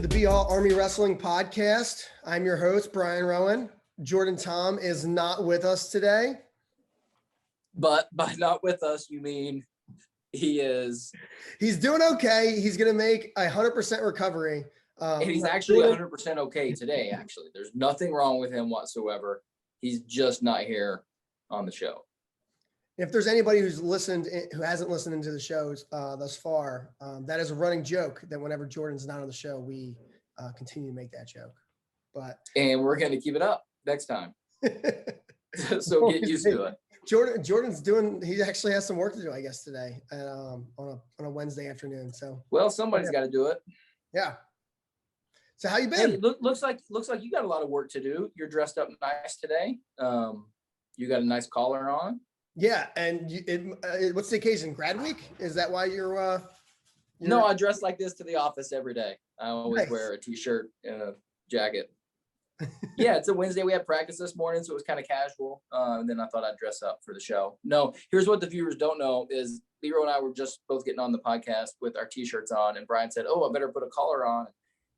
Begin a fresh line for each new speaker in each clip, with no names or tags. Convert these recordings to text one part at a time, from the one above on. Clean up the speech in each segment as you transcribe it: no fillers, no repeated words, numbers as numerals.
to the BHAW Army Wrestling Podcast. I'm your host, Brian Rowan. Jordan Tom is not with us today.
But by not with us, you mean he is...
He's doing okay. He's going to make 100% recovery.
And he's actually 100% okay today, actually. There's nothing wrong with him whatsoever. He's just not here on the show.
If there's anybody who hasn't listened into the shows thus far, that is a running joke that whenever Jordan's not on the show, we continue to make that joke.
And we're going to keep it up next time. So get used to it.
Jordan's he actually has some work to do, I guess, today on a Wednesday afternoon. So
well, somebody's got to do it.
Yeah. So how you been?
Hey, looks like you got a lot of work to do. You're dressed up nice today. You got a nice collar on.
Yeah, and what's the occasion? Grad week? Is that why you're
No, I dress like this to the office every day. I always wear a t-shirt and a jacket. Yeah, it's a Wednesday. We had practice this morning, so it was kind of casual. And then I thought I'd dress up for the show. No, here's what the viewers don't know is Leroy and I were just both getting on the podcast with our t-shirts on, and Brian said, "Oh, I better put a collar on."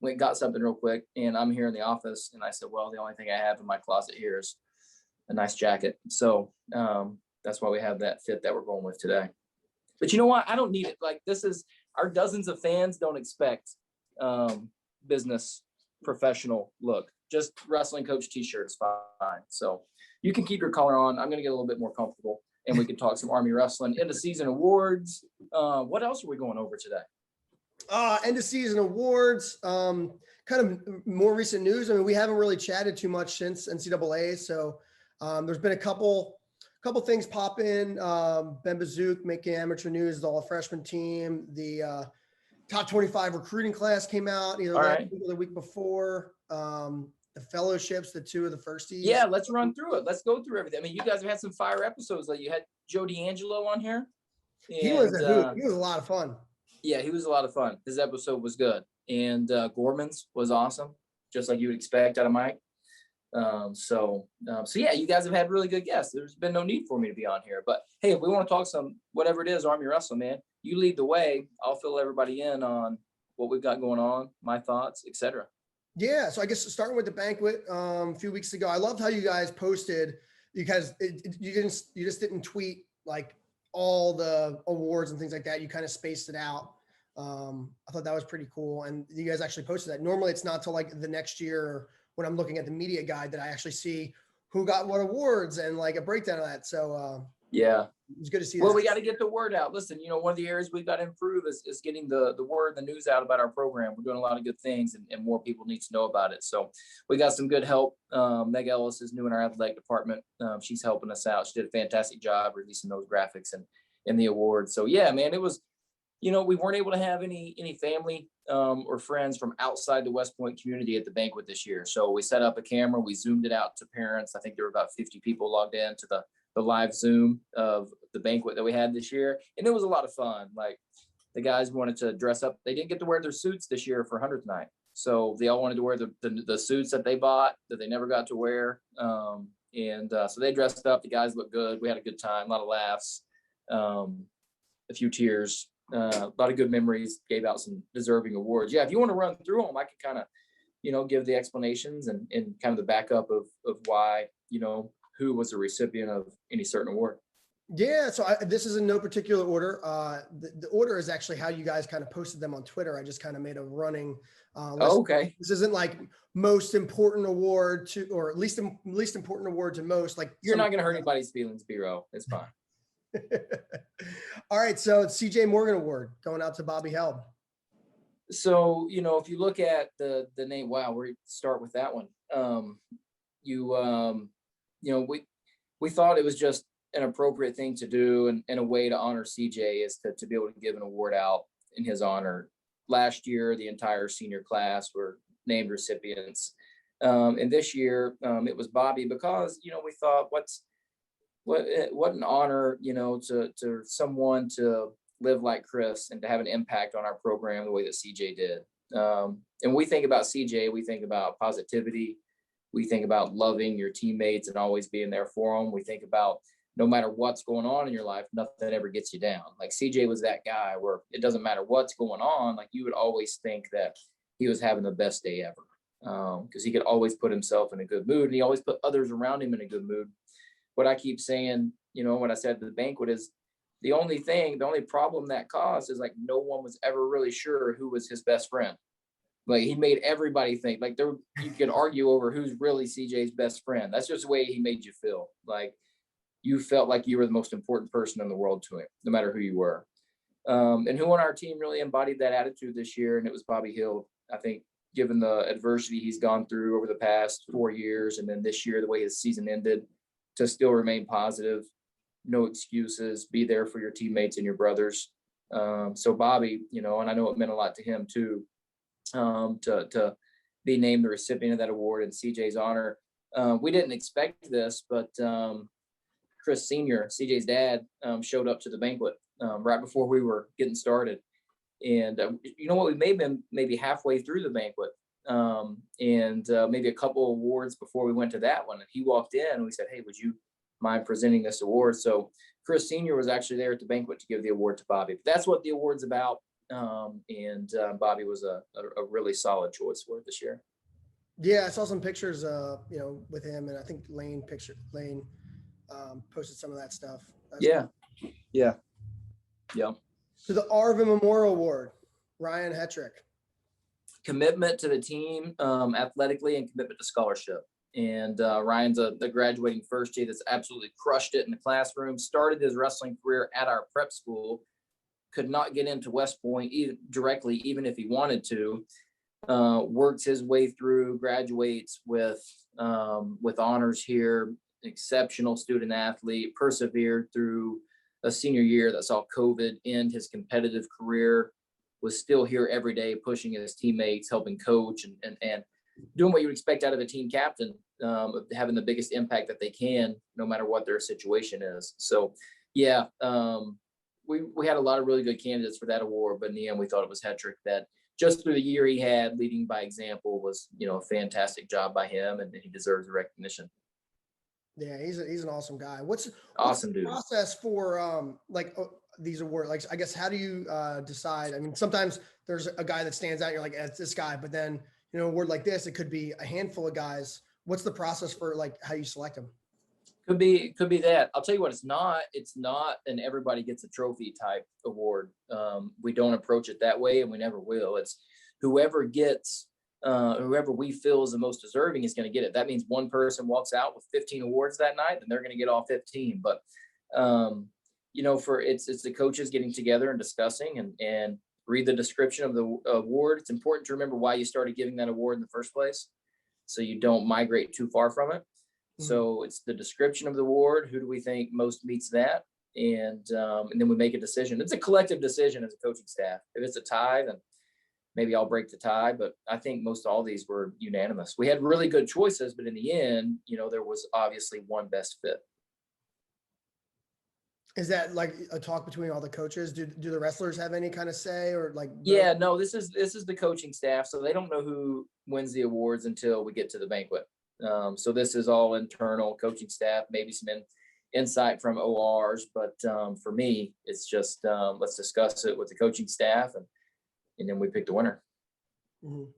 Went and got something real quick, and I'm here in the office, and I said, "Well, the only thing I have in my closet here is a nice jacket." So that's why we have that fit that we're going with today. But you know what? I don't need it. Like, this is our dozens of fans don't expect business professional look. Just wrestling coach t-shirt is fine. So you can keep your collar on. I'm going to get a little bit more comfortable, and we can talk some Army wrestling, end of season awards. What else are we going over today?
End of season awards, kind of more recent news. I mean, we haven't really chatted too much since NCAA. So there's been a couple things pop in. Ben Bazook making amateur news, the all freshman team, the top 25 recruiting class came out either last week or the week before. The fellowships, the two of the firsties.
Yeah, let's run through it. Let's go through everything. I mean, you guys have had some fire episodes. Like you had Joe D'Angelo on here. And,
he was a lot of fun.
Yeah, he was a lot of fun. His episode was good. And Gorman's was awesome, just like you would expect out of Mike. So yeah, you guys have had really good guests. There's been no need for me to be on here. But hey, if we want to talk some, whatever it is, Army Wrestling, man, you lead the way. I'll fill everybody in on what we've got going on, my thoughts, etc.
Yeah, so I guess starting with the banquet a few weeks ago, I loved how you guys posted. You just didn't tweet like all the awards and things like that. You kind of spaced it out. I thought that was pretty cool, and you guys actually posted that. Normally, it's not till like the next year when I'm looking at the media guide that I actually see who got what awards and like a breakdown of that. So
yeah,
it was good to see.
Well, we got to get the word out. Listen, one of the areas we've got to improve is getting the word, the news out about our program. We're doing a lot of good things, and more people need to know about it. So we got some good help. Meg Ellis is new in our athletic department. She's helping us out. She did a fantastic job releasing those graphics and the awards. So yeah, man, it was, we weren't able to have any family or friends from outside the West Point community at the banquet this year. So we set up a camera, we zoomed it out to parents. I think there were about 50 people logged in to the live Zoom of the banquet that we had this year. And it was a lot of fun. Like, the guys wanted to dress up. They didn't get to wear their suits this year for 100th night. So they all wanted to wear the suits that they bought that they never got to wear. So they dressed up. The guys looked good. We had a good time, a lot of laughs, a few tears, a lot of good memories, gave out some deserving awards. Yeah, if you want to run through them, I can kind of, give the explanations and kind of the backup of why, who was the recipient of any certain award.
Yeah, so this is in no particular order. The order is actually how you guys kind of posted them on Twitter. I just kind of made a running list.
Okay.
This isn't like most important award to, or least important award to most. Like,
you're not going to hurt anybody's feelings, B-Row. It's fine.
All right, so it's CJ Morgan Award going out to Bobby Held.
So, if you look at the name, wow, we start with that one. We thought it was just an appropriate thing to do, and a way to honor CJ is to be able to give an award out in his honor. Last year, the entire senior class were named recipients. And this year, it was Bobby, because, we thought what an honor, to someone to live like Chris and to have an impact on our program the way that CJ did. And when we think about CJ, we think about positivity. We think about loving your teammates and always being there for them. We think about, no matter what's going on in your life, nothing ever gets you down. Like, CJ was that guy where it doesn't matter what's going on. Like, you would always think that he was having the best day ever. Because he could always put himself in a good mood, and he always put others around him in a good mood. What I keep saying, what I said at the banquet is the only problem that caused is like no one was ever really sure who was his best friend. Like he made everybody think like you could argue over who's really CJ's best friend. That's just the way he made you feel. Like you felt like you were the most important person in the world to him, no matter who you were. And who on our team really embodied that attitude this year, and it was Bobby Hill. I think given the adversity he's gone through over the past 4 years, and then this year, the way his season ended, to still remain positive, no excuses, be there for your teammates and your brothers. So Bobby, and I know it meant a lot to him too, to be named the recipient of that award in CJ's honor. We didn't expect this, but Chris Sr., CJ's dad, showed up to the banquet right before we were getting started. And we may have been maybe halfway through the banquet, and maybe a couple awards before we went to that one. And he walked in and we said, "Hey, would you mind presenting this award?" So Chris Sr. was actually there at the banquet to give the award to Bobby. But that's what the award's about. And Bobby was a really solid choice for it this year.
Yeah, I saw some pictures, with him, and I think Lane posted some of that stuff. That's cool.
Yeah.
So the Arvin Memorial Award, Ryan Hetrick.
Commitment to the team athletically and commitment to scholarship. And Ryan's the graduating first year that's absolutely crushed it in the classroom, started his wrestling career at our prep school, could not get into West Point directly, even if he wanted to, works his way through, graduates with honors here, exceptional student athlete, persevered through a senior year that saw COVID end his competitive career, was still here every day, pushing his teammates, helping coach, and doing what you would expect out of a team captain, having the biggest impact that they can, no matter what their situation is. So, yeah, we had a lot of really good candidates for that award, but in the end, we thought it was Hetrick that just through the year he had, leading by example, was a fantastic job by him, and he deserves the recognition.
Yeah, he's an awesome guy. What's
awesome
the
dude
process for these awards? Like, I guess, how do you decide? I mean, sometimes there's a guy that stands out. You're like, it's this guy, but then an award like this, it could be a handful of guys. What's the process for like how you select them?
Could be that. I'll tell you what, it's not an everybody gets a trophy type award. We don't approach it that way, and we never will. It's whoever we feel is the most deserving is going to get it. That means one person walks out with 15 awards that night, then they're going to get all 15. But it's the coaches getting together and discussing and read the description of the award. It's important to remember why you started giving that award in the first place, so you don't migrate too far from it. Mm-hmm. So it's the description of the award. Who do we think most meets that? And then we make a decision. It's a collective decision as a coaching staff. If it's a tie, then maybe I'll break the tie, but I think most all these were unanimous. We had really good choices, but in the end, there was obviously one best fit.
Is that like a talk between all the coaches? Do the wrestlers have any kind of say or like?
Yeah, no, this is the coaching staff. So they don't know who wins the awards until we get to the banquet. So this is all internal coaching staff, maybe some insight from ORs, but for me, it's just let's discuss it with the coaching staff and then we pick the winner.
Mm-hmm.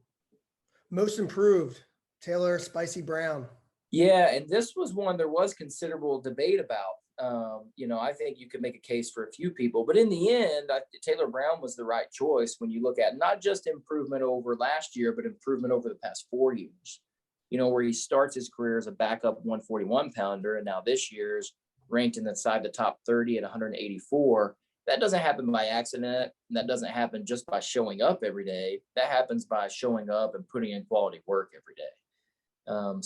Most improved, Taylor Spicy Brown.
Yeah, and this was one there was considerable debate about. I think you could make a case for a few people, but in the end, Taylor Brown was the right choice when you look at not just improvement over last year, but improvement over the past 4 years. Where he starts his career as a backup 141 pounder, and now this year's ranked inside the top 30 at 184. That doesn't happen by accident. And that doesn't happen just by showing up every day. That happens by showing up and putting in quality work every day. A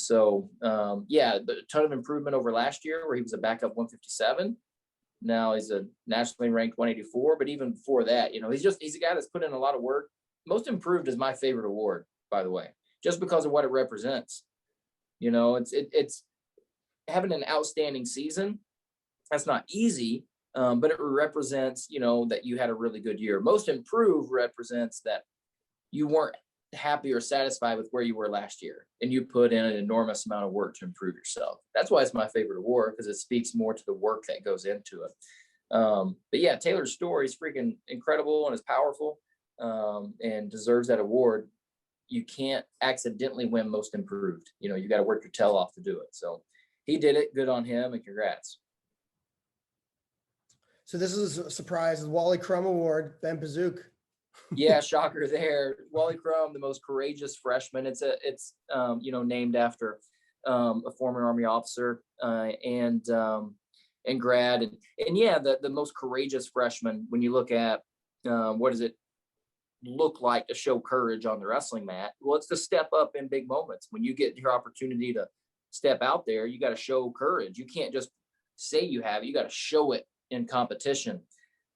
ton of improvement over last year where he was a backup 157. Now he's a nationally ranked 184. But even before that, he's a guy that's put in a lot of work. Most improved is my favorite award, by the way, just because of what it represents. It's having an outstanding season. That's not easy. But it represents, that you had a really good year. Most improved represents that you weren't happy or satisfied with where you were last year, and you put in an enormous amount of work to improve yourself. That's why it's my favorite award, because it speaks more to the work that goes into it. But yeah, Taylor's story is freaking incredible and is powerful, and deserves that award. you can't accidentally win most improved. You got to work your tail off to do it. So he did it. Good on him, and congrats.
So this is a surprise. The Wally Crum Award, Ben Pazook.
Yeah, shocker there. Wally Crum, the most courageous freshman. It's named after a former Army officer and Grad, and yeah, the most courageous freshman. When you look at what does it look like to show courage on the wrestling mat? Well, it's to step up in big moments. When you get your opportunity to step out there, you got to show courage. You can't just say you have it. You got to show it in competition.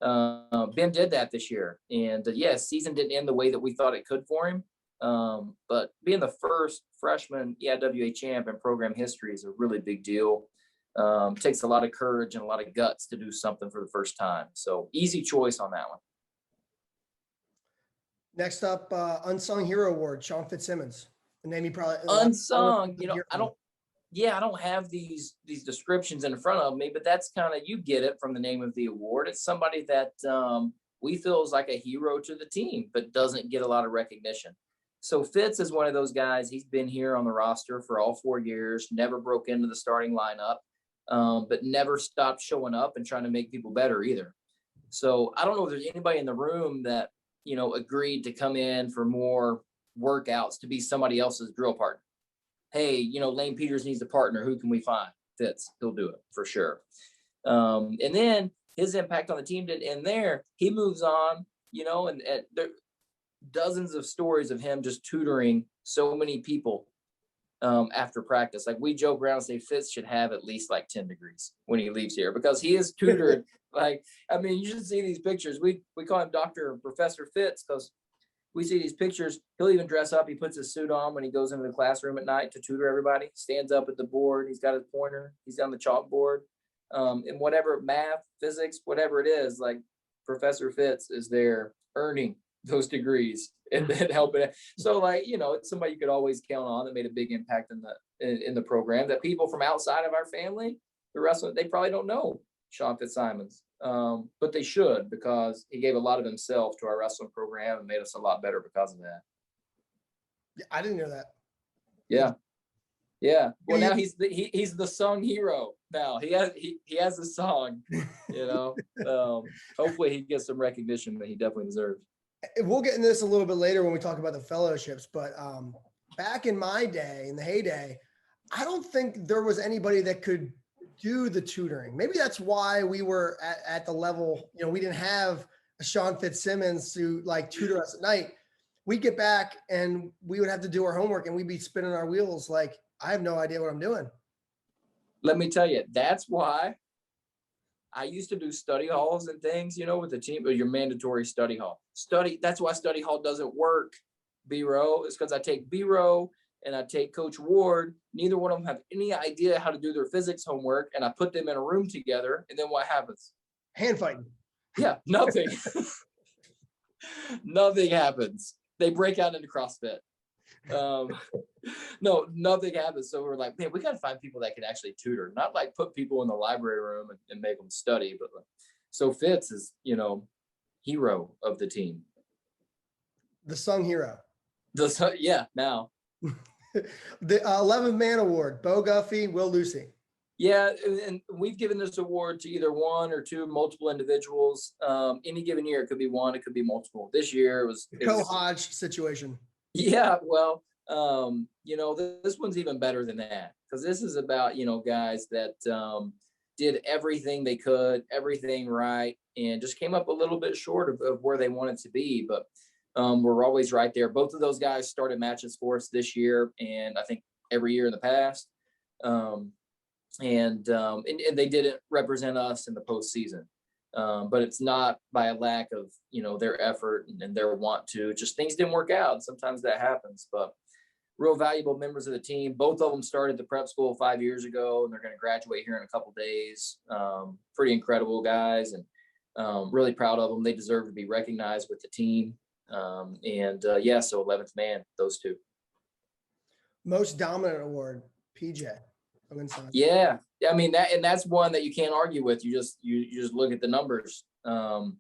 Ben did that this year, and season didn't end the way that we thought it could for him. But being the first freshman EIWA champ in program history is a really big deal. Takes a lot of courage and a lot of guts to do something for the first time. So easy choice on that one.
Next up, Unsung Hero Award, Sean Fitzsimmons. The name you probably
Unsung. I don't have these descriptions in front of me, but that's kind of, you get it from the name of the award. It's somebody that we feel is like a hero to the team, but doesn't get a lot of recognition. So Fitz is one of those guys. He's been here on the roster for all 4 years, never broke into the starting lineup, but never stopped showing up and trying to make people better either. So I don't know if there's anybody in the room that, agreed to come in for more workouts to be somebody else's drill partner. Hey, Lane Peters needs a partner. Who can we find? Fitz, he'll do it for sure. And then his impact on the team didn't end there. He moves on, and there dozens of stories of him just tutoring so many people after practice. Like, we joke around and say Fitz should have at least like 10 degrees when he leaves here, because he is tutored. You should see these pictures. We call him Dr. Professor Fitz because we see these pictures. He'll even dress up. He puts his suit on when he goes into the classroom at night to tutor everybody. Stands up at the board. He's got his pointer. He's on the chalkboard. And whatever, math, physics, whatever it is, like, Professor Fitz is there earning those degrees and then helping it. So, it's somebody you could always count on that made a big impact in the program, that people from outside of our family, the wrestling, they probably don't know Sean Fitzsimmons. But they should, because he gave a lot of himself to our wrestling program and made us a lot better because of that.
I didn't know that.
Yeah. Well, now he's the sung hero. Now he has a song. Hopefully he gets some recognition that he definitely deserves.
We'll get into this a little bit later when we talk about the fellowships, but back in my day, in the heyday, I don't think there was anybody that could do the tutoring. Maybe that's why we were at the level, we didn't have a Sean Fitzsimmons to tutor us at night. We'd get back and we would have to do our homework and we'd be spinning our wheels. Like, I have no idea what I'm doing.
Let me tell you, that's why I used to do study halls and things, with the team, or your mandatory study hall. That's why study hall doesn't work, B-Row. It's because I take B-Row and I take Coach Ward. Neither one of them have any idea how to do their physics homework, and I put them in a room together, and then what happens?
Hand fighting.
Yeah, nothing. Nothing happens. They break out into CrossFit. No, nothing happens. So we're like, man, we got to find people that can actually tutor, not put people in the library room and make them study. But so Fitz is, hero of the team.
The sung hero.
Now.
The 11th man award, Bo Guffey, Will Lucy.
Yeah, and we've given this award to either one or two multiple individuals. Any given year, it could be one, it could be multiple. This year it was
Co-Hodge situation.
Yeah, well, this one's even better than that, because this is about, guys that did everything they could, everything right, and just came up a little bit short of where they wanted to be. But we're always right there. Both of those guys started matches for us this year, and I think every year in the past. And they didn't represent us in the postseason. But it's not by a lack of, their effort and their want to. Just things didn't work out. Sometimes that happens. But real valuable members of the team. Both of them started the prep school 5 years ago, and they're going to graduate here in a couple days. Pretty incredible guys, and really proud of them. They deserve to be recognized with the team. So 11th man, those two.
Most dominant award, PJ.
Yeah, I mean that's one that you can't argue with. You just look at the numbers, and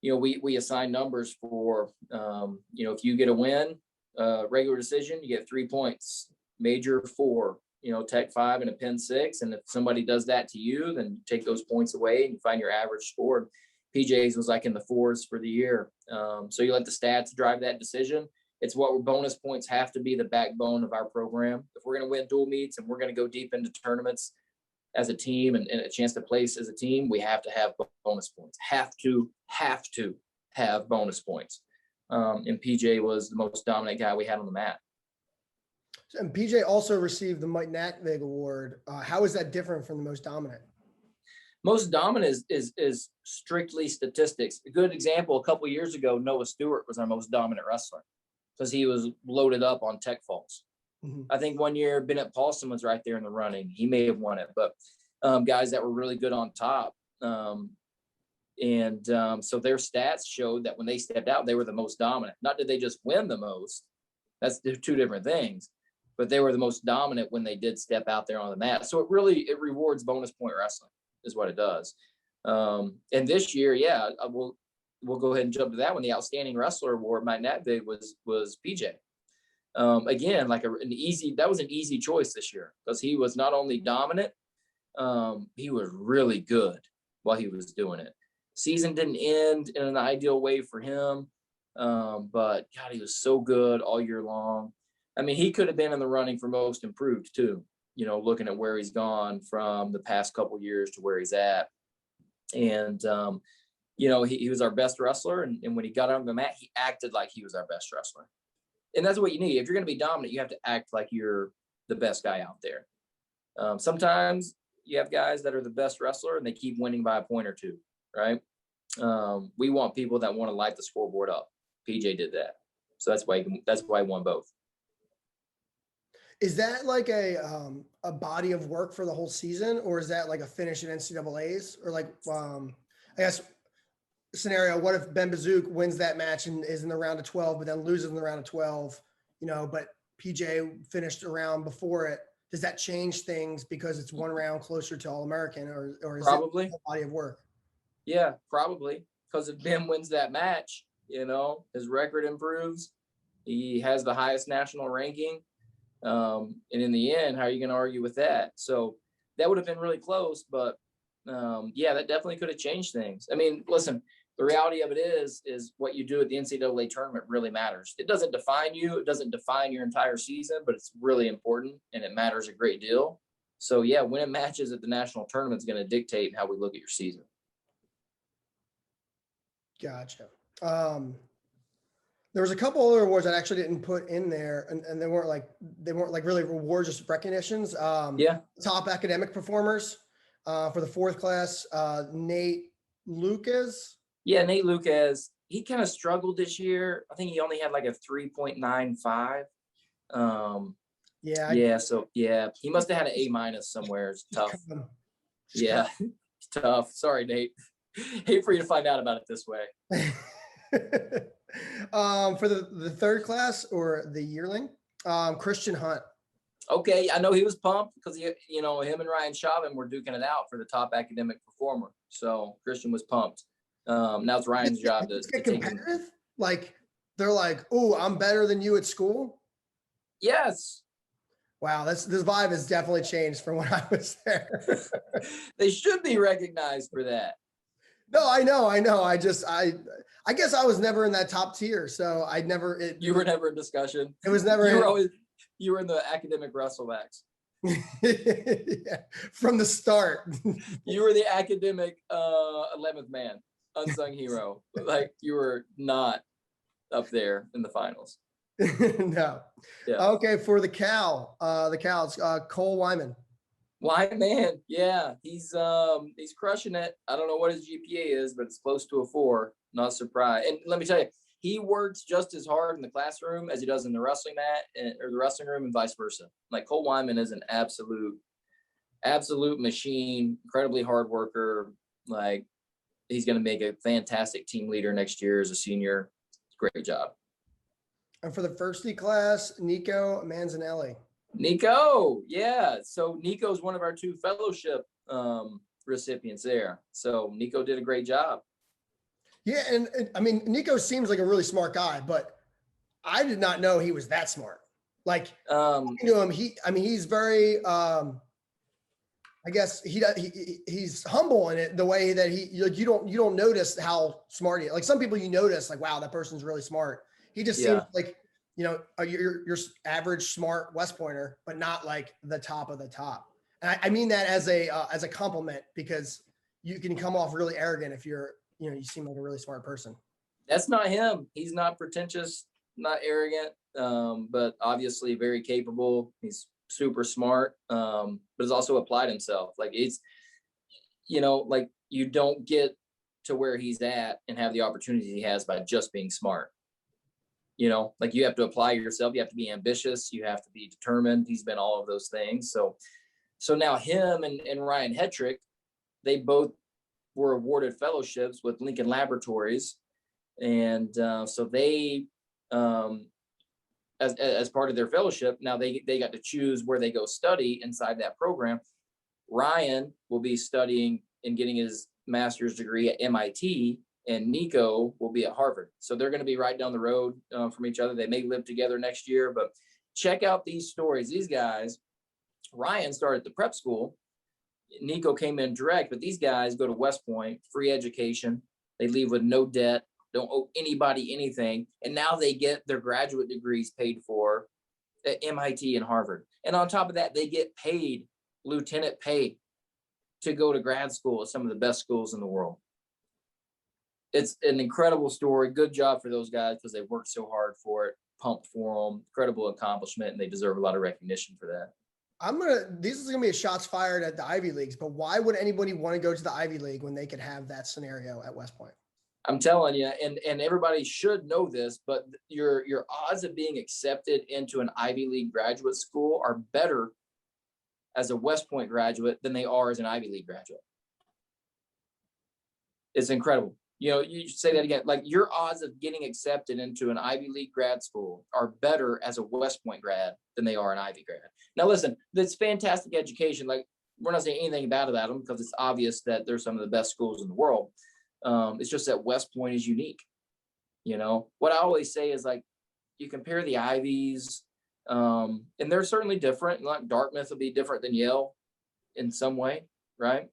we assign numbers for, if you get a win, regular decision, you get 3 points, major 4, tech 5 and a pen 6. And if somebody does that to you, then you take those points away and you find your average score. PJ's was like in the 4s for the year. So you let the stats drive that decision. It's what bonus points have to be the backbone of our program. If we're going to win dual meets and we're going to go deep into tournaments as a team and a chance to place as a team, we have to have bonus points. Have to have bonus points. And PJ was the most dominant guy we had on the mat.
And PJ also received the Mike Natvig Award. How is that different from the most dominant?
Most dominant is strictly statistics. A good example, a couple of years ago, Noah Stewart was our most dominant wrestler because he was loaded up on tech faults. Mm-hmm. I think one year Bennett Paulson was right there in the running. He may have won it, but guys that were really good on top. So their stats showed that when they stepped out, they were the most dominant. Not did they just win the most. That's two different things. But they were the most dominant when they did step out there on the mat. So it rewards bonus point wrestling is what it does. And this year, we'll go ahead and jump to that one. The Outstanding Wrestler Award, Mike Natvig was PJ. Again, that was an easy choice this year because he was not only dominant, he was really good while he was doing it. Season didn't end in an ideal way for him, but God, he was so good all year long. I mean, he could have been in the running for most improved too, looking at where he's gone from the past couple of years to where he's at. And, he was our best wrestler. And when he got on the mat, he acted like he was our best wrestler. And that's what you need. If you're going to be dominant, you have to act like you're the best guy out there. Sometimes you have guys that are the best wrestler and they keep winning by a point or two, right? We want people that want to light the scoreboard up. PJ did that. So that's why he won both.
Is that like a body of work for the whole season, or is that like a finish in NCAAs, or like I guess scenario? What if Ben Bazook wins that match and is in the round of 12, but then loses in the round of 12? But PJ finished a round before it. Does that change things because it's one round closer to All-American, or is
probably
it a body of work?
Yeah, probably, because if Ben wins that match, his record improves. He has the highest national ranking. And in the end, how are you going to argue with that? So that would have been really close, but that definitely could have changed things. I mean, listen, the reality of it is what you do at the NCAA tournament really matters. It doesn't define you. It doesn't define your entire season, but it's really important and it matters a great deal. So winning matches at the national tournament is going to dictate how we look at your season.
Gotcha. There was a couple other awards I actually didn't put in there, and they weren't like really rewards, just recognitions. Top academic performers for the fourth class, Nate Lucas.
Yeah, Nate Lucas. He kind of struggled this year. I think he only had like a 3.95. He must have had an A- somewhere. It's tough. Yeah, it's tough. Sorry, Nate. Hate for you to find out about it this way.
For the third class or the yearling, Christian Hunt.
Okay, I know he was pumped because him and Ryan Chauvin were duking it out for the top academic performer. So Christian was pumped. Now it's Ryan's job to
get competitive. Like they're like, "Oh, I'm better than you at school."
Yes.
Wow, this vibe has definitely changed from when I was there.
They should be recognized for that.
No, I know. I guess I was never in that top tier, so I never.
You were never in discussion.
It was never.
You were in the academic wrestlebacks.
Yeah, from the start.
You were the academic 11th man, unsung hero. Like you were not up there in the finals.
No. Yeah. Okay, for the Cal, it's Cole Wyman.
Wyman, yeah, he's crushing it. I don't know what his GPA is, but it's close to a 4. Not surprised. And let me tell you, he works just as hard in the classroom as he does in the wrestling mat or the wrestling room, and vice versa. Like Cole Wyman is an absolute machine, incredibly hard worker. Like he's going to make a fantastic team leader next year as a senior. Great job.
And for the first D class, Nico Manzanelli.
Nico, yeah. So Nico's one of our 2 fellowship recipients there. So Nico did a great job.
Yeah, and I mean, Nico seems like a really smart guy, but I did not know he was that smart. Like, talking to him, I mean, he's very, I guess he's humble in it, the way that like, you don't notice how smart he is. Like some people you notice, like, wow, that person's really smart. He just seems
Yeah.
like, your average smart West Pointer, but not like the top of the top. And I mean that as a compliment, because you can come off really arrogant if you seem like a really smart person.
That's not him. He's not pretentious, not arrogant, but obviously very capable. He's super smart, but has also applied himself. Like it's, like you don't get to where he's at and have the opportunities he has by just being smart. Like you have to apply yourself. You have to be ambitious. You have to be determined. He's been all of those things. So now him and Ryan Hetrick, they both were awarded fellowships with Lincoln Laboratories. And so they, as part of their fellowship, now they got to choose where they go study inside that program. Ryan will be studying and getting his master's degree at MIT, and Nico will be at Harvard. So they're going to be right down the road from each other. They may live together next year, but check out these stories. These guys, Ryan started at the prep school. Nico came in direct, but these guys go to West Point, free education. They leave with no debt, don't owe anybody anything. And now they get their graduate degrees paid for at MIT and Harvard. And on top of that, they get paid lieutenant pay to go to grad school at some of the best schools in the world. It's an incredible story. Good job for those guys because they worked so hard for it, pumped for them, incredible accomplishment, and they deserve a lot of recognition for that.
This is gonna be a shots fired at the Ivy Leagues, but why would anybody want to go to the Ivy League when they could have that scenario at West Point?
I'm telling you, and everybody should know this, but your odds of being accepted into an Ivy League graduate school are better as a West Point graduate than they are as an Ivy League graduate. It's incredible. You should say that again. Like your odds of getting accepted into an Ivy League grad school are better as a West Point grad than they are an Ivy grad. Now, listen, that's fantastic education. Like we're not saying anything bad about them because it's obvious that they're some of the best schools in the world. It's just that West Point is unique. What I always say is like you compare the Ivies, and they're certainly different. Like Dartmouth will be different than Yale in some way, right?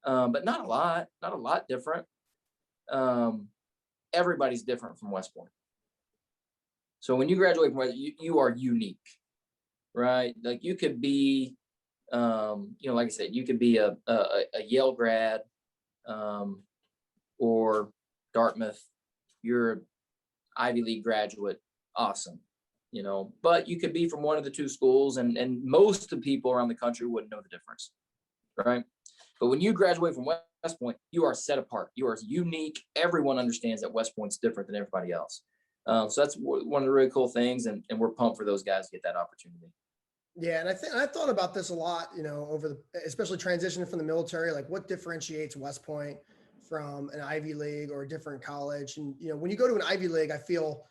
But not a lot different. Everybody's different from West Point. So when you graduate from West, you are unique, right? Like you could be, like I said, you could be a Yale grad, or Dartmouth. You're an Ivy League graduate, awesome, but you could be from one of the two schools, and most of the people around the country wouldn't know the difference, right? But when you graduate from West Point, you are set apart. You are unique. Everyone understands that West Point's different than everybody else. So that's one of the really cool things, and we're pumped for those guys to get that opportunity.
Yeah, and I thought about this a lot, especially transitioning from the military, like what differentiates West Point from an Ivy League or a different college. And, when you go to an Ivy League, I feel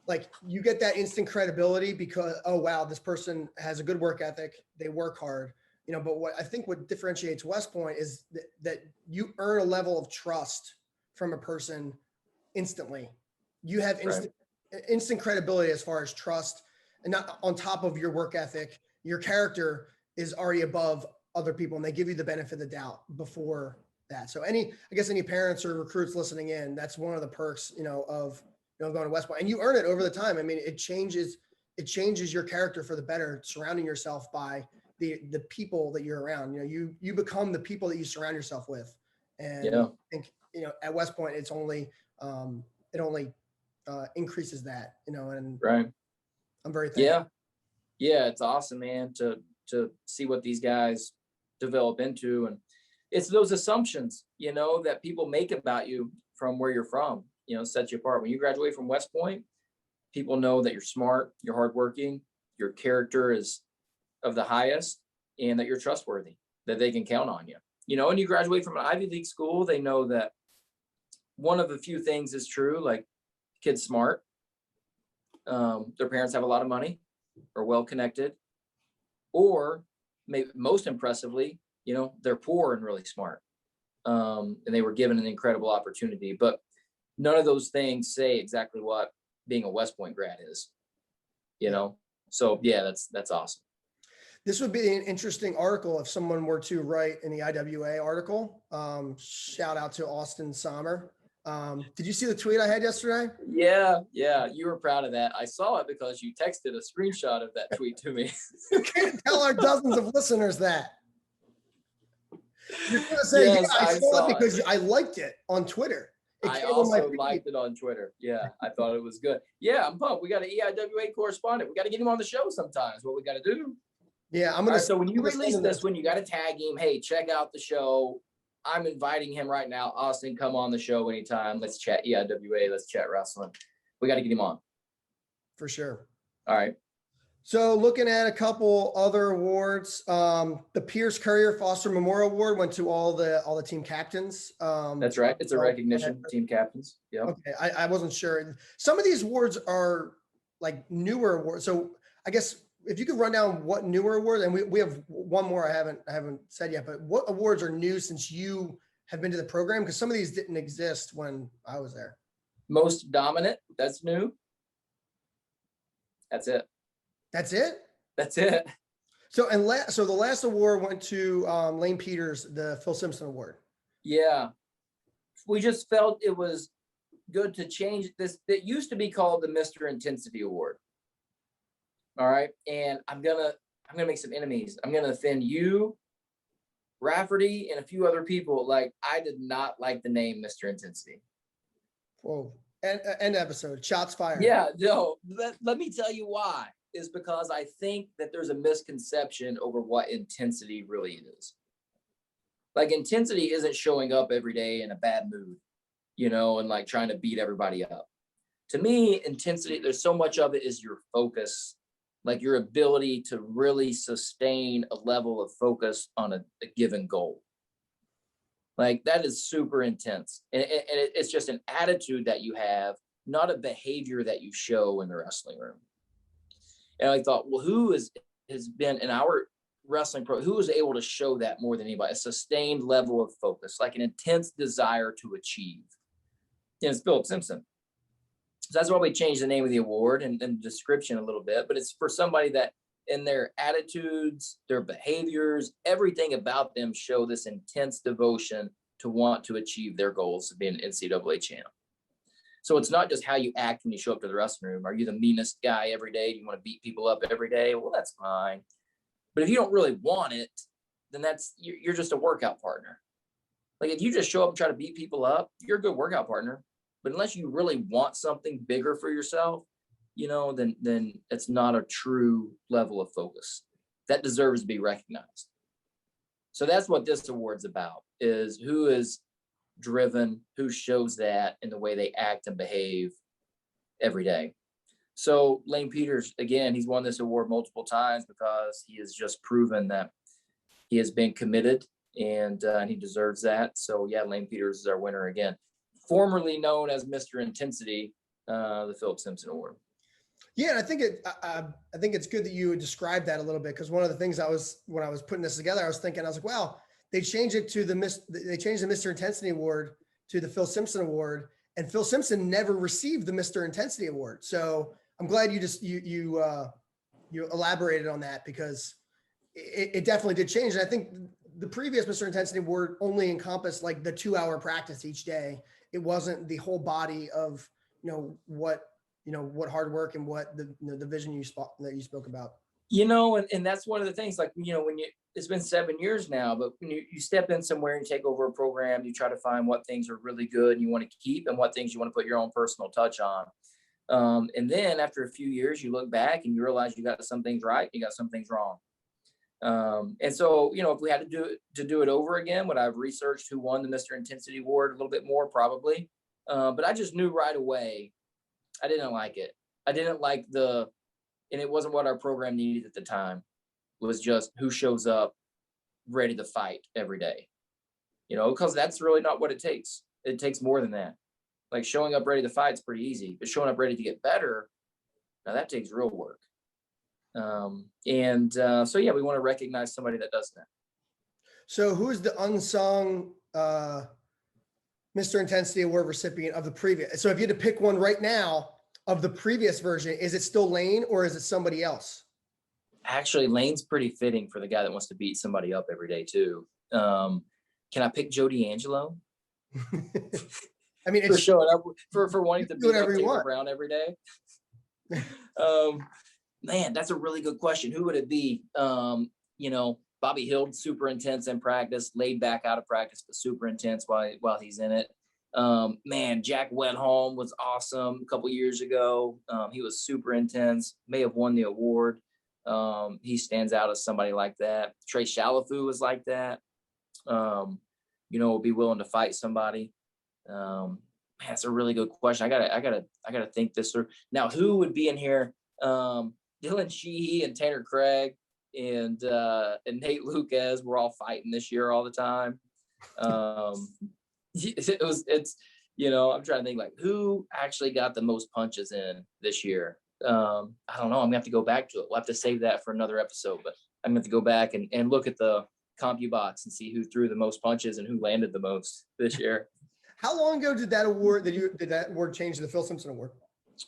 like you get that instant credibility because, oh, wow, this person has a good work ethic. They work hard. But what differentiates West Point is that you earn a level of trust from a person instantly. You have instant credibility as far as trust, and not on top of your work ethic. Your character is already above other people, and they give you the benefit of the doubt before that. So any parents or recruits listening in, that's one of the perks, of going to West Point, and you earn it over the time. I mean, it changes your character for the better, surrounding yourself by the people that you're around. You become the people that you surround yourself with. And I think, at West Point, it only increases that, and
right.
I'm very thankful.
Yeah. It's awesome, man, to see what these guys develop into. And it's those assumptions, that people make about you from where you're from, sets you apart. When you graduate from West Point, people know that you're smart, you're hardworking, your character is of the highest, and that you're trustworthy, that they can count on you. And you graduate from an Ivy League school, they know that one of the few things is true, like kid's smart, their parents have a lot of money, or well connected, or maybe most impressively, they're poor and really smart, and they were given an incredible opportunity. But none of those things say exactly what being a West Point grad is, you know? So yeah, that's awesome.
This would be an interesting article if someone were to write in the IWA article. Shout out to Austin Sommer. Did you see the tweet I had yesterday?
Yeah, you were proud of that. I saw it because you texted a screenshot of that tweet to me.
You can't tell our dozens of listeners that. You're gonna say,
Yes,
yeah, I saw it
it.
because I liked it on Twitter.
I also liked it on Twitter. Yeah, I thought it was good. Yeah, I'm pumped. We got an EIWA correspondent. We got to get him on the show sometimes. What we got to do.
Yeah, I'm
All
gonna.
right, so when you release this one, you got to tag him. Hey, check out the show. I'm inviting him right now. Austin, come on the show anytime. Let's chat EIWA. Let's chat wrestling. We got to get him on.
For sure.
All right.
So looking at a couple other awards, the Pierce Courier Foster Memorial Award went to all the team captains.
That's right. It's a recognition, team captains. Yeah.
Okay, I wasn't sure. Some of these awards are like newer awards. So I guess if you could run down what newer awards, and we have one more I haven't said yet, but what awards are new since you have been to the program? Because some of these didn't exist when I was there.
Most dominant, that's new. That's it.
That's it?
That's it.
So so the last award went to Lane Peters, the Phil Simpson Award.
Yeah. We just felt it was good to change this. It used to be called the Mr. Intensity Award. All right. And I'm gonna make some enemies. I'm gonna offend you, Rafferty, and a few other people. Like, I did not like the name Mr. Intensity.
Whoa. End episode. Shots fired.
Yeah, no, let me tell you why. Is because I think that there's a misconception over what intensity really is. Like, intensity isn't showing up every day in a bad mood, you know, and like trying to beat everybody up. To me, intensity, there's so much of it is your focus, like your ability to really sustain a level of focus on a given goal. Like, that is super intense. And it's just an attitude that you have, not a behavior that you show in the wrestling room. And I thought, well, who has been in our wrestling pro, who is able to show that more than anybody? A sustained level of focus, like an intense desire to achieve. And it's Philip Simpson. So that's why we changed the name of the award and the description a little bit. But it's for somebody that in their attitudes, their behaviors, everything about them show this intense devotion to want to achieve their goals of being an NCAA champ. So it's not just how you act when you show up to the wrestling room. Are you the meanest guy every day? Do you want to beat people up every day? Well, that's fine. But if you don't really want it, then you're just a workout partner. Like, if you just show up and try to beat people up, you're a good workout partner. But unless you really want something bigger for yourself, you know, then it's not a true level of focus that deserves to be recognized. So that's what this award's about, is who is driven, who shows that in the way they act and behave every day. So Lane Peters, again, he's won this award multiple times because he has just proven that he has been committed, and he deserves that. So yeah, Lane Peters is our winner again, formerly known as Mr. Intensity, the Philip Simpson Award.
Yeah, and I think it's good that you described that a little bit, because one of the things when I was putting this together, I was like, wow, they changed it to the Mr. Intensity Award to the Phil Simpson Award, and Phil Simpson never received the Mr. Intensity Award. So I'm glad you elaborated on that, because it definitely did change. And I think the previous Mr. Intensity Award only encompassed like the 2-hour practice each day. It wasn't the whole body of, what hard work and what the vision that you spoke about.
And that's one of the things, like, it's been 7 years now, but when you step in somewhere and you take over a program, you try to find what things are really good and you want to keep and what things you want to put your own personal touch on. And then after a few years, you look back and you realize you got some things right, you got some things wrong. And so, if we had to do it over again, would I have researched who won the Mr. Intensity Award a little bit more? Probably. But I just knew right away, I didn't like it. I didn't like and it wasn't what our program needed at the time. It was just who shows up ready to fight every day, because that's really not what it takes. It takes more than that. Like, showing up ready to fight is pretty easy, but showing up ready to get better, now that takes real work. So yeah, we want to recognize somebody that does that.
So who is the unsung Mr. Intensity Award recipient of the previous. So if you had to pick one right now of the previous version, is it still Lane or is it somebody else?
Actually, Lane's pretty fitting for the guy that wants to beat somebody up every day too. Can I pick Joe D'Angelo?
I mean,
for
it's
showing up for wanting to
do
beat up
whatever you
Taylor
want.
Brown every day. Man, that's a really good question. Who would it be? Bobby Hill, super intense in practice, laid back out of practice, but super intense while he's in it. Man, Jack Wedholm was awesome a couple years ago. He was super intense, may have won the award. He stands out as somebody like that. Trey Shalafu was like that. Be willing to fight somebody. Man, that's a really good question. I gotta think this through. Now, who would be in here? Dylan Sheehy and Tanner Craig and Nate Lucas were all fighting this year all the time. I'm trying to think like who actually got the most punches in this year. I don't know. I'm gonna have to go back to it. We'll have to save that for another episode, but I'm gonna have to go back and look at the CompuBox and see who threw the most punches and who landed the most this year.
How long ago did that award change to the Phil Simpson Award?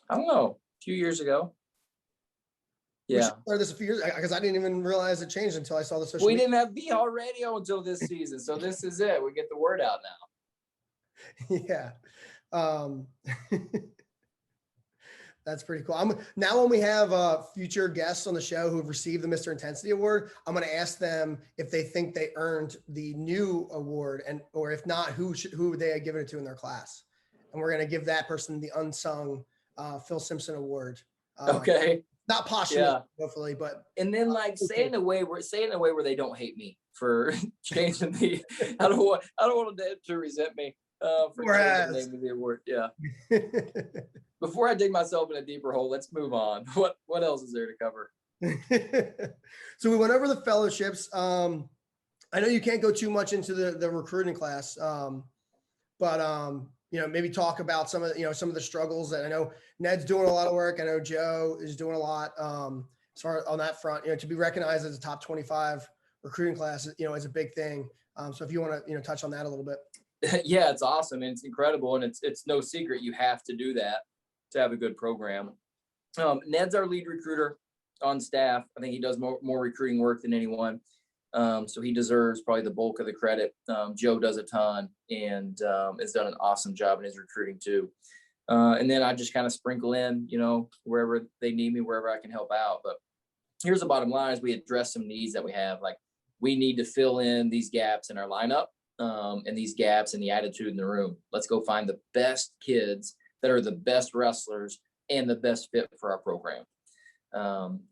I don't know, a few years ago.
Yeah.
Yeah.
We started this a few years because I didn't even realize it changed until I saw the social
We
media.
didn't have BHAW radio until this season, so this is it. We get the word out now.
Yeah. That's pretty cool. Now when we have future guests on the show who've received the Mr. Intensity Award, I'm going to ask them if they think they earned the new award, or if not, who they had given it to in their class. And we're going to give that person the Unsung Phil Simpson Award.
Okay.
Not posthumous, hopefully, but
and then say it in a way where they don't hate me for changing the. I don't want them to resent me for changing the name of the award. Yeah. Before I dig myself in a deeper hole, let's move on. What else is there to cover?
So we went over the fellowships. I know you can't go too much into the recruiting class, but maybe talk about some of the struggles that I know Ned's doing a lot of work. I know Joe is doing a lot as far on that front. To be recognized as a top 25 recruiting class, is a big thing. So if you want to touch on that a little bit.
Yeah, it's awesome and it's incredible, and it's no secret you have to do that to have a good program. Ned's our lead recruiter on staff. I think he does more recruiting work than anyone. So he deserves probably the bulk of the credit. Joe does a ton and has done an awesome job in his recruiting too. And then I just kind of sprinkle in, wherever they need me, wherever I can help out. But here's the bottom line: is we address some needs that we have. Like we need to fill in these gaps in our lineup and these gaps in the attitude in the room. Let's go find the best kids that are the best wrestlers and the best fit for our program.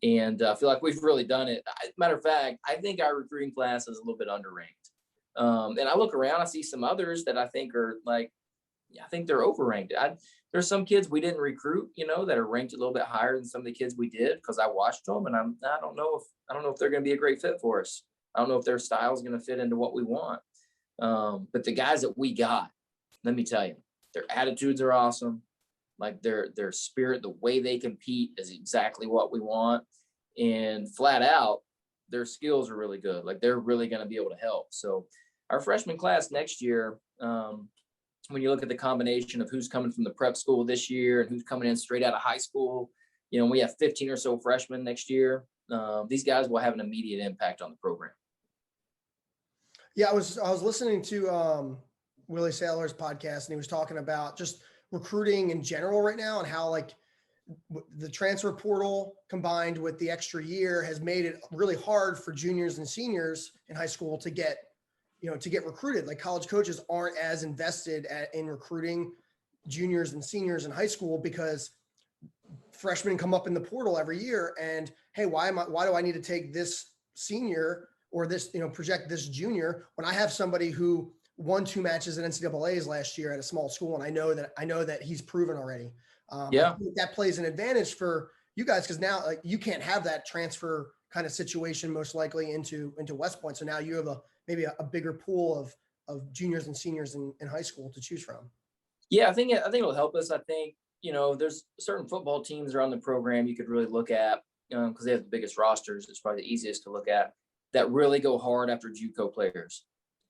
And I feel like we've really done it. Matter of fact, I think our recruiting class is a little bit underranked. And I look around, I see some others that I think are I think they're overranked. There's some kids we didn't recruit, that are ranked a little bit higher than some of the kids we did because I watched them, and I don't know if they're going to be a great fit for us. I don't know if their style is going to fit into what we want. But the guys that we got, let me tell you, their attitudes are awesome. Like their spirit, the way they compete is exactly what we want. And flat out, their skills are really good. Like they're really going to be able to help. So our freshman class next year, when you look at the combination of who's coming from the prep school this year and who's coming in straight out of high school, we have 15 or so freshmen next year. These guys will have an immediate impact on the program.
Yeah, I was listening to Willie Saylor's podcast, and he was talking about just recruiting in general right now and how the transfer portal combined with the extra year has made it really hard for juniors and seniors in high school to get recruited. Like college coaches aren't as invested in recruiting juniors and seniors in high school because freshmen come up in the portal every year and, hey, why do I need to take this senior or this, project this junior when I have somebody who won 2 matches at NCAAs last year at a small school. And I know that he's proven already. I think that plays an advantage for you guys. Cause now you can't have that transfer kind of situation most likely into West Point. So now you have maybe a bigger pool of juniors and seniors in high school to choose from.
Yeah, I think it'll help us. I think, there's certain football teams around the program you could really look at because they have the biggest rosters. It's probably the easiest to look at that really go hard after JUCO players.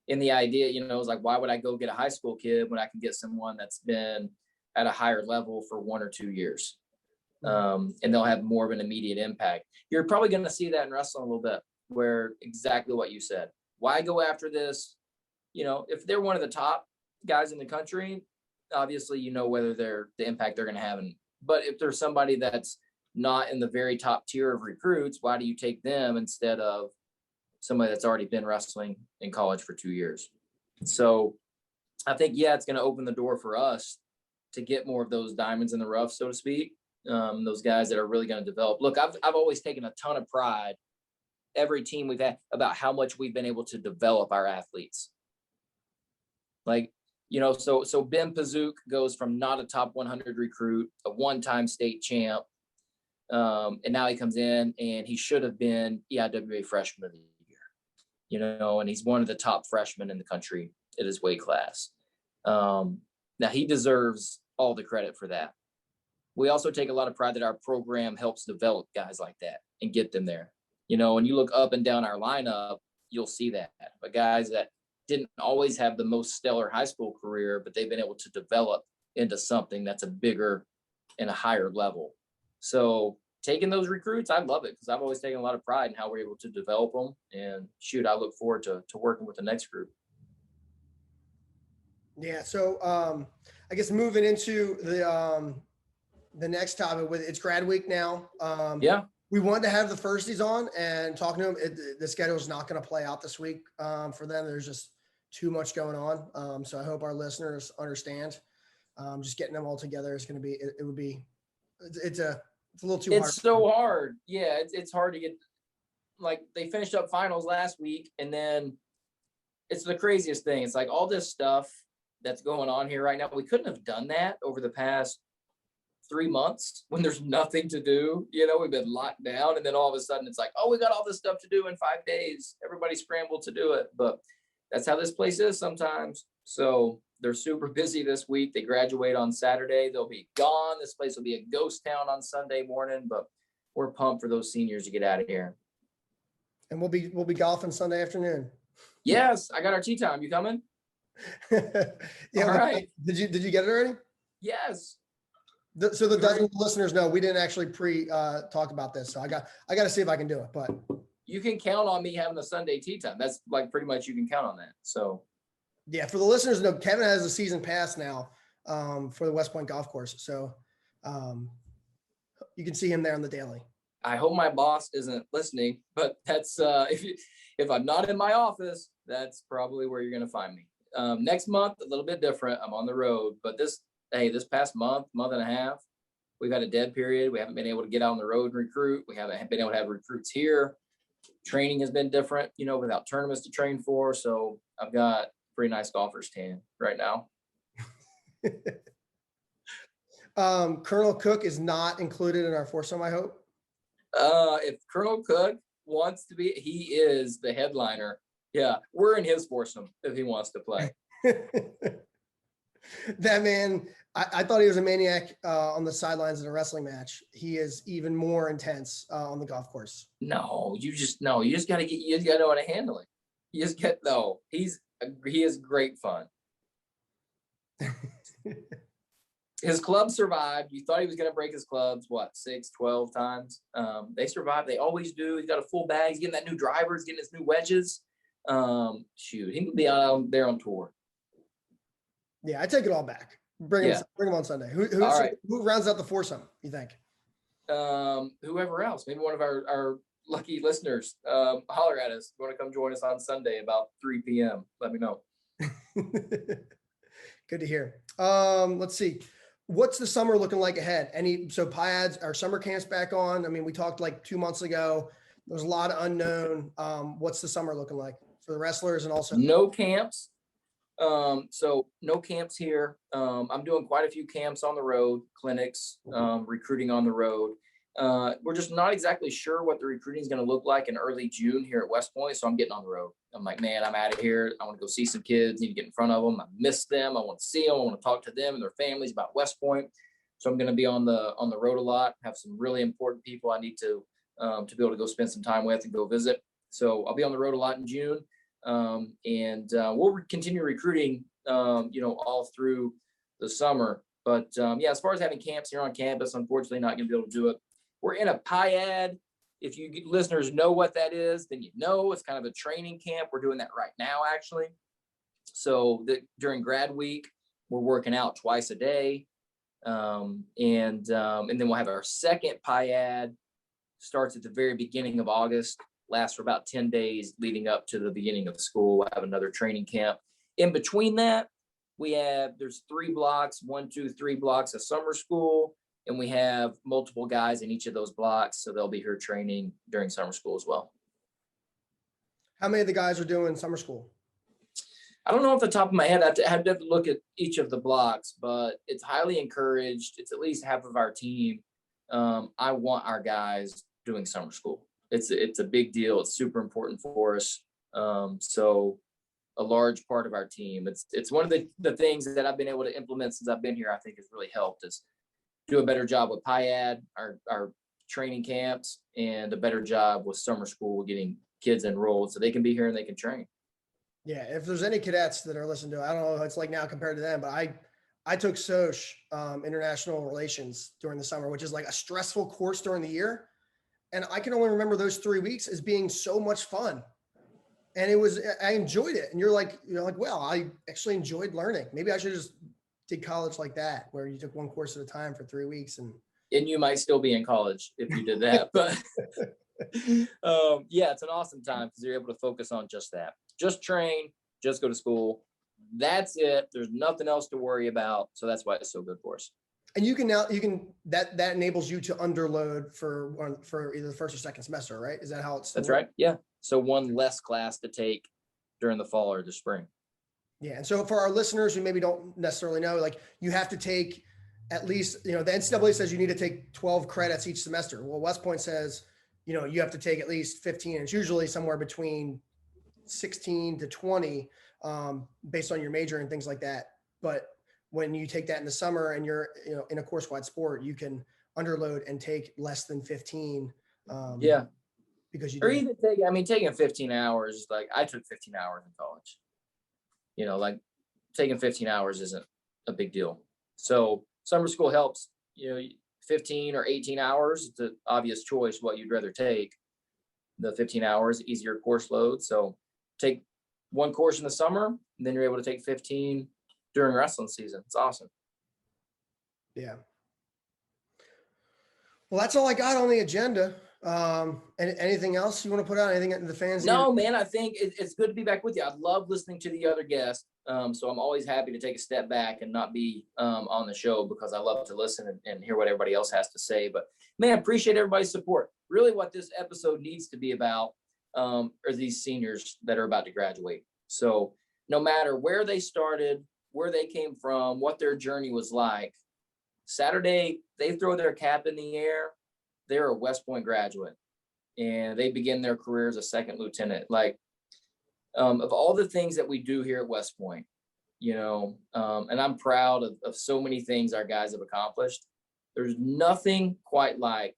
And the idea, is like, why would I go get a high school kid when I can get someone that's been at a higher level for 1 or 2 years? And they'll have more of an immediate impact. You're probably going to see that in wrestling a little bit, where exactly what you said. Why go after this? If they're one of the top guys in the country, obviously, whether the impact they're going to have. But if there's somebody that's not in the very top tier of recruits, why do you take them instead of somebody that's already been wrestling in college for 2 years? So I think, it's going to open the door for us to get more of those diamonds in the rough, so to speak. Those guys that are really going to develop. Look, I've always taken a ton of pride, every team we've had, about how much we've been able to develop our athletes. Like, so Ben Pazook goes from not a top 100 recruit, a one-time state champ, and now he comes in and he should have been EIWA freshman of the year, and he's one of the top freshmen in the country at his weight class. Now he deserves all the credit for that. We also take a lot of pride that our program helps develop guys like that and get them there. When you look up and down our lineup, you'll see that. But guys that didn't always have the most stellar high school career, but they've been able to develop into something that's a bigger and a higher level. So taking those recruits, I love it, because I've always taken a lot of pride in how we're able to develop them. And shoot, I look forward to working with the next group.
Yeah. So I guess moving into the next topic, it's grad week now. We wanted to have the firsties on and talking to them. The schedule is not going to play out this week for them. There's just too much going on. So I hope our listeners understand. Just getting them all together is going to be, it's a little too hard.
It's so hard. Yeah. It's hard to get, like, they finished up finals last week, and then it's the craziest thing. It's like all this stuff that's going on here right now. We couldn't have done that over the past 3 months when there's nothing to do. We've been locked down, and then all of a sudden it's like, oh, we got all this stuff to do in 5 days. Everybody scrambled to do it. But that's how this place is sometimes. So they're super busy this week. They graduate on Saturday. They'll be gone. This place will be a ghost town on Sunday morning, but we're pumped for those seniors to get out of here.
And we'll be golfing Sunday afternoon.
Yes, I got our tea time. You coming?
Yeah.
All right.
Did you get it already?
Yes.
So the dozen listeners know we didn't actually talk about this. So I got to see if I can do it, but
you can count on me having a Sunday tea time. That's like pretty much you can count on that. So
yeah, for the listeners, know Kevin has a season pass now for the West Point Golf Course. So you can see him there on the daily.
I hope my boss isn't listening, but that's if I'm not in my office, that's probably where you're going to find me. Next month, a little bit different. I'm on the road, but this past month and a half, we've had a dead period. We haven't been able to get out on the road and recruit. We haven't been able to have recruits here. Training has been different, without tournaments to train for. So I've got pretty nice golfers tan right now.
Colonel Cook is not included in our foursome, I hope.
If Colonel Cook wants to be, he is the headliner. Yeah, we're in his foursome if he wants to play.
That man, I thought he was a maniac on the sidelines in a wrestling match. He is even more intense on the golf course. You just gotta know how to handle it. He is great fun. His club survived. You thought he was going to break his clubs, 6, 12 times? They survived. They always do. He's got a full bag. He's getting that new driver. He's getting his new wedges. He could be out there on tour. Yeah, I take it all back. Bring him on Sunday. Who rounds out the foursome, you think?
Whoever else. Maybe one of our lucky listeners. Holler at us. You want to come join us on Sunday about 3 p.m. Let me know.
Good to hear. Let's see. What's the summer looking like ahead? So PIADs, our summer camps back on? I mean, we talked like 2 months ago. There's a lot of unknown. What's the summer looking like for the wrestlers and also?
No camps. So no camps here. I'm doing quite a few camps on the road, clinics, recruiting on the road. We're just not exactly sure what the recruiting is going to look like in early June here at West Point. So I'm getting on the road. I'm like, man, I'm out of here. I want to go see some kids, need to get in front of them. I miss them. I want to see them. I want to talk to them and their families about West Point. So I'm going to be on the road a lot, have some really important people I need to be able to go spend some time with and go visit. So I'll be on the road a lot in June. We'll continue recruiting, all through the summer. But yeah, as far as having camps here on campus, unfortunately not going to be able to do it. We're in a PIAD. If you listeners know what that is, then you know it's kind of a training camp. We're doing that right now, actually. So during grad week, we're working out twice a day. And then we'll have our second PIAD, starts at the very beginning of August, lasts for about 10 days leading up to the beginning of school. We'll have another training camp. In between that, there's 3 blocks, 1, 2, 3 blocks of summer school, and we have multiple guys in each of those blocks. So they'll be here training during summer school as well.
How many of the guys are doing summer school?
I don't know off the top of my head. I have to look at each of the blocks, but it's highly encouraged. It's at least half of our team. I want our guys doing summer school. It's a big deal. It's super important for us. So a large part of our team, it's one of the things that I've been able to implement since I've been here, I think has really helped us do a better job with PIAD, our training camps, and a better job with summer school, getting kids enrolled so they can be here and they can train.
Yeah. If there's any cadets that are listening to it, I don't know how it's like now compared to them, but I took SOC, international relations during the summer, which is like a stressful course during the year. And I can only remember those 3 weeks as being so much fun. And I enjoyed it. And you're like, well, I actually enjoyed learning. Maybe I should just did college like that, where you took one course at a time for 3 weeks. And
you might still be in college if you did that, but yeah, it's an awesome time because you're able to focus on just that. Just train, just go to school. That's it. There's nothing else to worry about. So that's why it's so good for us.
And that enables you to underload for either the first or second semester, right? Is that how it's?
That's right. Yeah. So one less class to take during the fall or the spring.
Yeah. And so for our listeners who maybe don't necessarily know, like you have to take at least, the NCAA says you need to take 12 credits each semester. Well, West Point says, you have to take at least 15. And it's usually somewhere between 16 to 20 based on your major and things like that. But when you take that in the summer and you're in a course-wide sport, you can underload and take less than 15.
Yeah.
Because
taking 15 hours, like I took 15 hours in college. Like taking 15 hours isn't a big deal. So summer school helps, 15 or 18 hours. It's an obvious choice what you'd rather take. The 15 hours, easier course load. So take one course in the summer, and then you're able to take 15 during wrestling season. It's awesome.
Yeah. Well, that's all I got on the agenda. Anything else you want to put out? Anything the fans?
No, man, I think it's good to be back with you. I love listening to the other guests. So I'm always happy to take a step back and not be on the show because I love to listen and hear what everybody else has to say. But man, I appreciate everybody's support. Really what this episode needs to be about are these seniors that are about to graduate. So no matter where they started, where they came from, what their journey was like, Saturday, they throw their cap in the air. They're a West Point graduate and they begin their career as a second lieutenant. Like, of all the things that we do here at West Point, and I'm proud of so many things our guys have accomplished. There's nothing quite like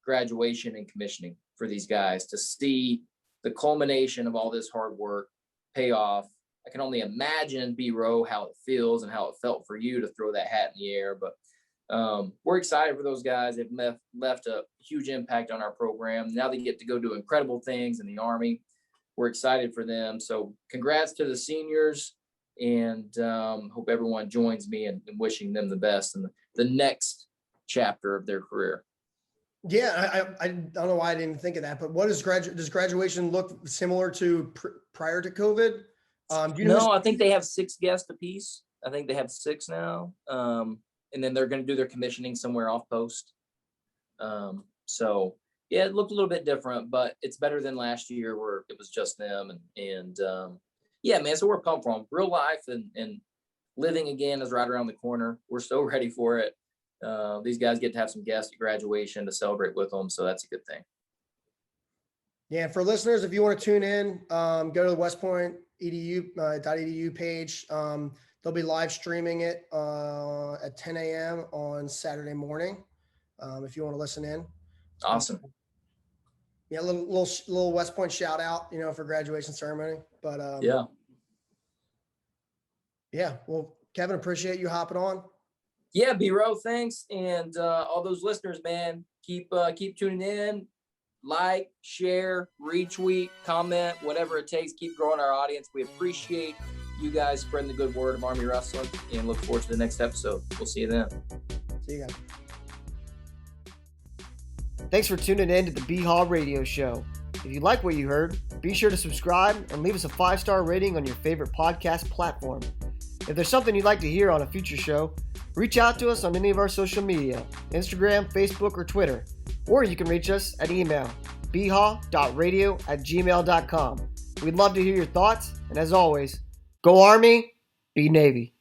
graduation and commissioning for these guys to see the culmination of all this hard work pay off. I can only imagine, BHAW, how it feels and how it felt for you to throw that hat in the air. But we're excited for those guys. They've left a huge impact on our program. Now they get to go do incredible things in the Army. We're excited for them. So congrats to the seniors, and hope everyone joins me in wishing them the best in the next chapter of their career.
Yeah, I don't know why I didn't think of that, but what does graduation look similar to prior to COVID?
I think they have 6 guests apiece. I think they have 6 now. And then they're going to do their commissioning somewhere off post. So yeah, it looked a little bit different, but it's better than last year where it was just them. And yeah, man, so we're pumped for them. Real life and living again is right around the corner. We're so ready for it. These guys get to have some guests at graduation to celebrate with them. So that's a good thing.
Yeah. For listeners, if you want to tune in, go to the West Point .edu page. They'll be live streaming it at 10 a.m. on Saturday morning. If you want to listen in.
Awesome.
Yeah, little West Point shout out, for graduation ceremony. But yeah. Well, Kevin, appreciate you hopping on.
Yeah, B-Row, thanks, and all those listeners, man, keep tuning in. Like, share, retweet, comment, whatever it takes. Keep growing our audience. We appreciate you guys spreading the good word of Army Wrestling, and look forward to the next episode. We'll see you then.
See you guys.
Thanks for tuning in to the BHAW Radio Show. If you like what you heard, be sure to subscribe and leave us a 5-star rating on your favorite podcast platform. If there's something you'd like to hear on a future show, reach out to us on any of our social media, Instagram, Facebook, or Twitter. Or you can reach us at email, bhaw.radio@gmail.com. We'd love to hear your thoughts, and as always, go Army, be Navy.